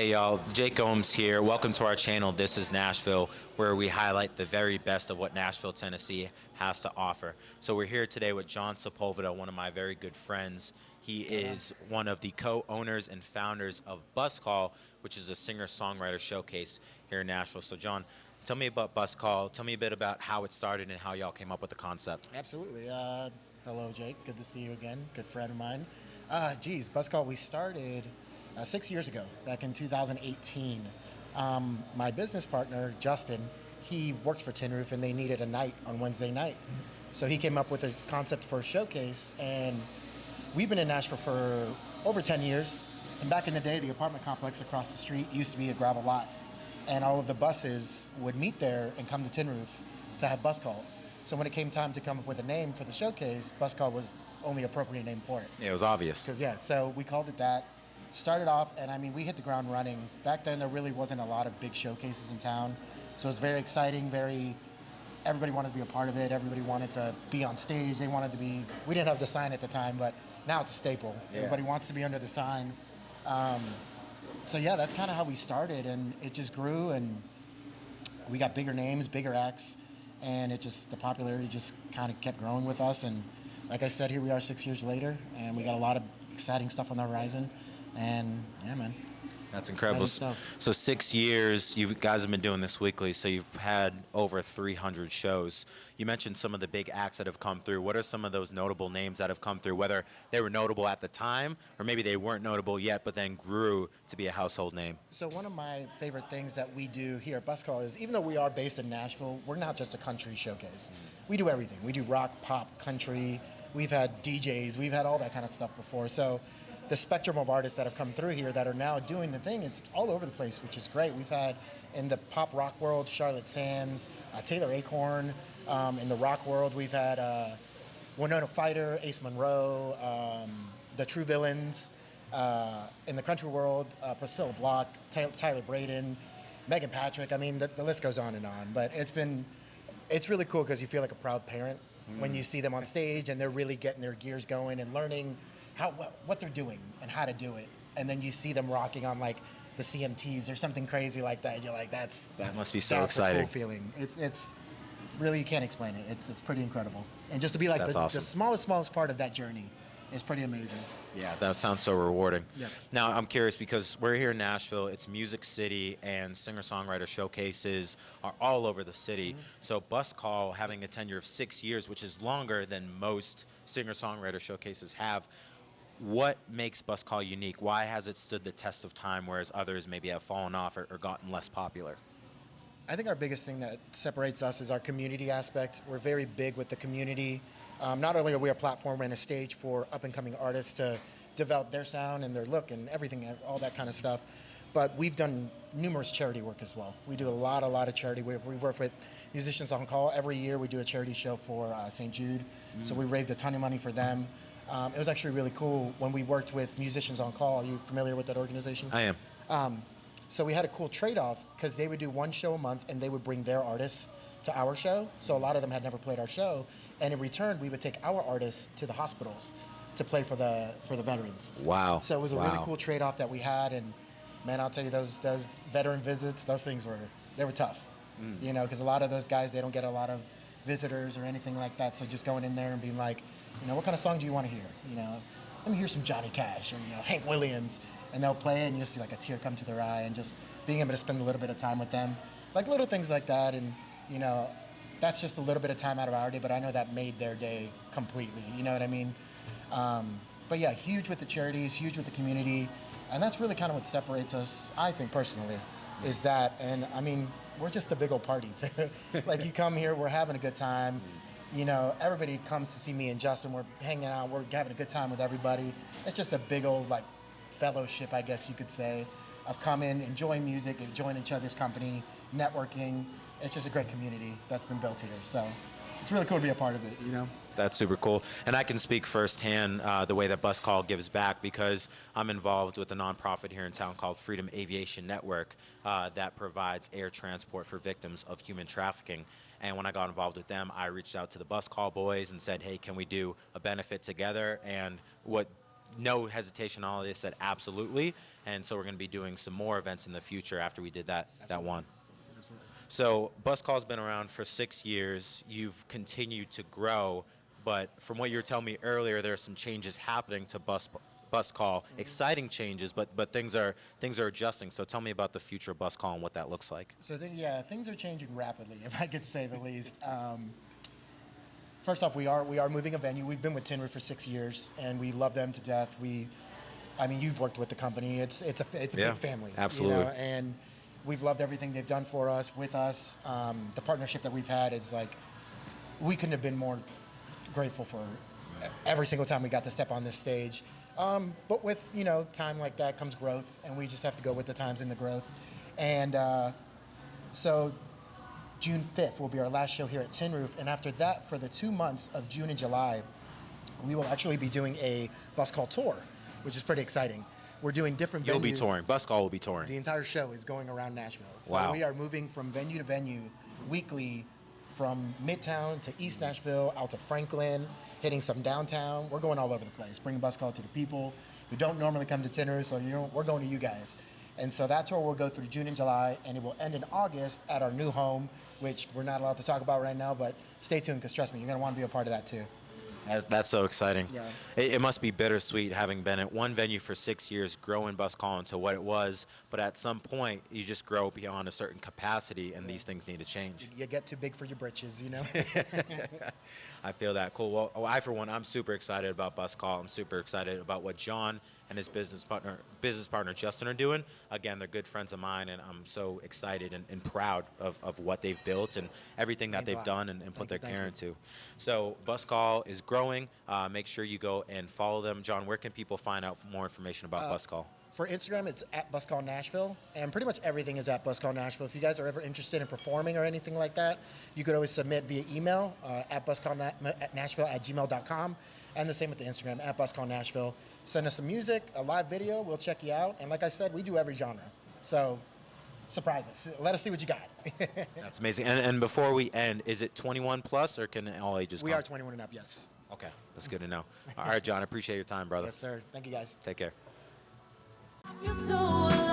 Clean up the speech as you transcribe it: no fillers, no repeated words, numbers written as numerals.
Hey y'all, Jake Gomes here. Welcome to our channel, This is Nashville, where we highlight the very best of what Nashville, Tennessee has to offer. So we're here today with Jon Sepulveda, one of my very good friends. He is one of the co-owners and founders of BusCall, which is a singer-songwriter showcase here in Nashville. So John, tell me about BusCall. Tell me a bit about how it started and how y'all came up with the concept. Absolutely. Hello, Jake. Good to see you again. Good friend of mine. BusCall, we started 6 years ago, back in 2018. My business partner, Justin, he worked for Tin Roof and they needed a night on Wednesday night. So he came up with a concept for a showcase, and we've been in Nashville for over 10 years. And back in the day, the apartment complex across the street used to be a gravel lot. And all of the buses would meet there and come to Tin Roof to have BusCall. So when it came time to come up with a name for the showcase, BusCall was only appropriate name for it. Yeah, it was obvious. So we called it that. Started off, and I mean, we hit the ground running. Back then, there really wasn't a lot of big showcases in town. So it was very exciting, everybody wanted to be a part of it. Everybody wanted to be on stage. They wanted to be, we didn't have the sign at the time, but now it's a staple. Yeah. Everybody wants to be under the sign. That's kind of how we started, and it just grew, and we got bigger names, bigger acts, and the popularity just kind of kept growing with us. And like I said, here we are 6 years later, and we got a lot of exciting stuff on the horizon. And yeah, man. That's incredible. So 6 years, you guys have been doing this weekly, so you've had over 300 shows. You mentioned some of the big acts that have come through. What are some of those notable names that have come through, whether they were notable at the time or maybe they weren't notable yet but then grew to be a household name? So one of my favorite things that we do here at BusCall is, even though we are based in Nashville, we're not just a country showcase. We do everything. We do rock, pop, country. We've had DJs. We've had all that kind of stuff before. So the spectrum of artists that have come through here that are now doing the thing is all over the place, which is great. We've had, in the pop rock world, Charlotte Sands, Taylor Acorn. In the rock world, we've had Winona Fighter, Ace Monroe, the True Villains. In the country world, Priscilla Block, Tyler Braden, Megan Patrick. I mean, the list goes on and on. But it's really cool because you feel like a proud parent when you see them on stage and they're really getting their gears going and learning what they're doing and how to do it. And then you see them rocking on like the CMTs or something crazy like that. You're like, that must be so exciting. A cool feeling. It's really, you can't explain it. It's pretty incredible. And just to be like the smallest part of that journey is pretty amazing. Yeah, that sounds so rewarding. Yeah. Now, I'm curious because we're here in Nashville. It's Music City, and singer-songwriter showcases are all over the city. Mm-hmm. So BusCall, having a tenure of 6 years, which is longer than most singer-songwriter showcases have, what makes BusCall unique? Why has it stood the test of time, whereas others maybe have fallen off or gotten less popular? I think our biggest thing that separates us is our community aspect. We're very big with the community. Not only are we a platform and a stage for up-and-coming artists to develop their sound and their look and everything, all that kind of stuff, but we've done numerous charity work as well. We do a lot of charity work. We work with Musicians on Call. Every year we do a charity show for St. Jude, so we raised a ton of money for them. It was actually really cool when we worked with Musicians on Call. Are you familiar with that organization? I am. So we had a cool trade-off because they would do one show a month and they would bring their artists to our show. So a lot of them had never played our show. And in return, we would take our artists to the hospitals to play for the veterans. Wow. So it was a really cool trade-off that we had. And man, I'll tell you, those veteran visits, those things were tough. You know, because a lot of those guys, they don't get a lot of visitors or anything like that. So just going in there and being like, what kind of song do you want to hear? Let me hear some Johnny Cash or Hank Williams, and they'll play it and you'll see like a tear come to their eye, and just being able to spend a little bit of time with them, like little things like that. And that's just a little bit of time out of our day, but I know that made their day completely. You know what I mean? But yeah, huge with the charities, huge with the community, and that's really kind of what separates us, I think personally, is that. And I mean, we're just a big old party. Like, you come here, we're having a good time. Everybody comes to see me and Justin. We're hanging out. We're having a good time with everybody. It's just a big old fellowship, I guess you could say, of coming, enjoying music, enjoying each other's company, networking. It's just a great community that's been built here. So it's really cool to be a part of it, That's super cool. And I can speak firsthand the way that BusCall gives back, because I'm involved with a nonprofit here in town called Freedom Aviation Network that provides air transport for victims of human trafficking. And when I got involved with them, I reached out to the BusCall boys and said, hey, can we do a benefit together? And what no hesitation on all this, said absolutely. And so we're going to be doing some more events in the future after we did that one. Absolutely. So BusCall's been around for 6 years. You've continued to grow, but from what you were telling me earlier, there are some changes happening to BusCall. Exciting changes, but things are adjusting. So tell me about the future of BusCall and what that looks like. So yeah, things are changing rapidly, if I could say the least. First off, we are moving a venue. We've been with Tin Roof for 6 years, and we love them to death. I mean, you've worked with the company. It's a Yeah, big family. absolutely. You know, and we've loved everything they've done for us, with us. The partnership that we've had is like, we couldn't have been more grateful for every single time we got to step on this stage. But with, time like that comes growth, and we just have to go with the times and the growth. And so June 5th will be our last show here at Tin Roof, and after that, for the 2 months of June and July, we will actually be doing a BusCall tour, which is pretty exciting. We're doing different venues. You'll be touring. BusCall will be touring. The entire show is going around Nashville. So Wow. we are moving from venue to venue weekly, from Midtown to East Nashville, out to Franklin, hitting some downtown. We're going all over the place, bringing BusCall to the people who don't normally come to Tin Roof, so we're going to you guys. And so that tour will go through June and July, and it will end in August at our new home, which we're not allowed to talk about right now, but stay tuned, because trust me, you're going to want to be a part of that too. That's so exciting. Yeah. It must be bittersweet having been at one venue for 6 years, growing BusCall into what it was, but at some point you just grow beyond a certain capacity, and these things need to change. You get too big for your britches, I feel that. Cool. Well, I, for one, I'm super excited about BusCall. I'm super excited about what Jon and his business partner Justin are doing. Again, they're good friends of mine, and I'm so excited and proud of what they've built and everything that Means a they've lot. done and put their Thank care you. into. So BusCall is growing. Make sure you go and follow them. Jon, where can people find out more information about BusCall? For Instagram, it's at BusCall Nashville, and pretty much everything is at BusCall Nashville. If you guys are ever interested in performing or anything like that, you could always submit via email at buscallnashville@gmail.com, and the same with the Instagram, at BusCall Nashville. Send us some music, a live video, we'll check you out. And like I said, we do every genre, so surprise us. Let us see what you got. That's amazing. And before we end, is it 21 plus, or can all ages We come? are 21 and up, yes. Okay, that's good to know. All right, Jon, I appreciate your time, brother. Yes, sir. Thank you, guys. Take care. I feel so alive.